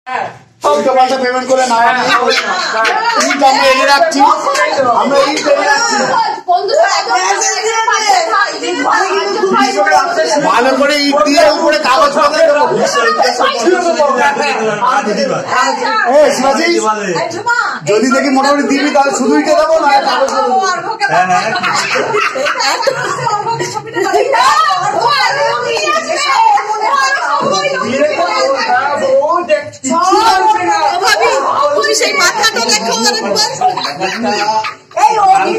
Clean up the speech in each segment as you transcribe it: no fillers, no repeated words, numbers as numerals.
উল্টো পাল্টা পেমেন্ট করে না আমরা এগিয়ে রাখছি, আমরা এই রাখছি ভালো করে ইট দিয়ে উপরে কাগজ পাতা দেবো। যদি দেখি মোটামুটি দিবি তাহলে শুধু ইটে দেবো না কাগজ দেবো। সেই মাথাটা দেখো আমি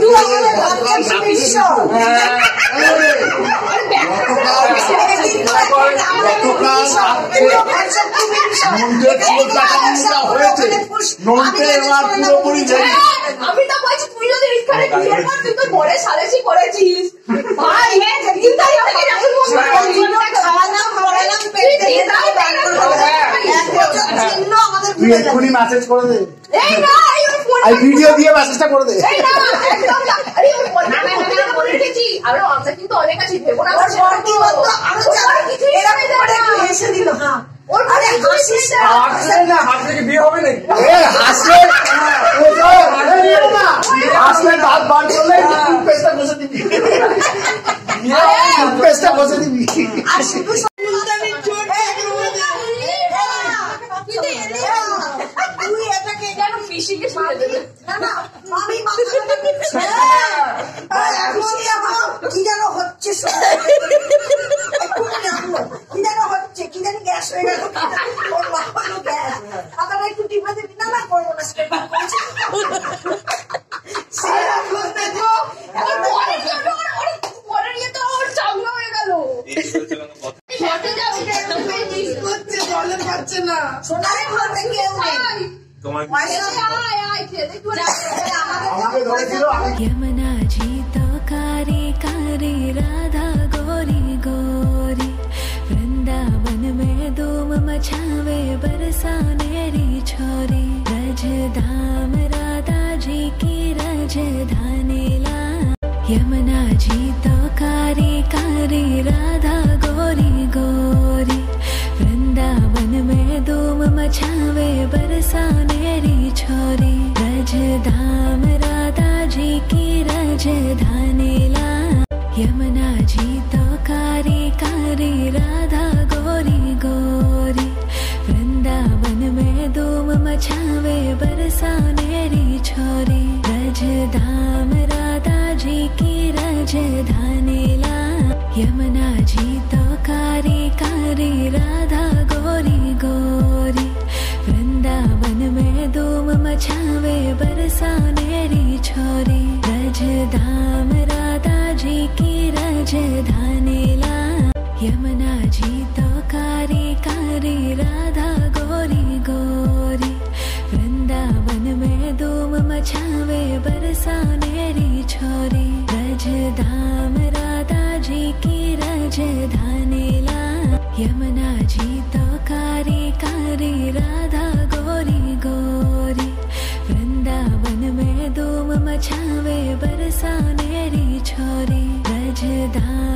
তো বলছি তুই যদি এখানে বিয়ে কর তুই তো বড় সালেসি করেছিস ভাই তুই এক্ষুনি মেসেজ করে দে, ভিডিও দিয়ে মেসেজটা করে দে। আমরা কিন্তু অনেক আছি ভেবো না আসলে দাঁত বার করলে পেস্টটা বসে দিবি, পেস্টটা বসে দিবি। কি যেন হচ্ছে কি যেন হচ্ছে কি জানি গ্যাস হয়ে গেল গ্যাস আপনারা একটু টিপে দেবি না না করবো না यमुना जी तो कारी कारी राधा गोरी गोरी, वृंदावन में धूम मचावे बरसानेरी छोरी। रज धाम राधा जी की राजधानी ला, यमुना जी तो कारी कारी राधा गोरी गोरी, वृंदावन में धूम मचावे बरसानेरी छोरी। रज धाम राधा जी की राजधानी ला, यमुना जी तो कारी कारी राधा गोरी गोरी, वृंदावन में धूम मचावे बरसानेरी छोरी। रज धाम राधा जी की राजधानी ला, यमुना जी तो कारी कारी राधा गोरी गोरी, वृंदावन में धूम मचावे बरसानेरी छोरी। रज धाम राधा जी की राजधानी ला, यमुना जी तो कारी कारी राधा गोरी गोरी, वृंदावन में धूम मचावे बरसानेरी छोरी। रज धाम राधा जी की राजधानी ला, यमुना जी तो कारी कारी राधा गोरी गोरी, वृंदावन में धूम मचावे बरसानेरी छोरी। रज धाम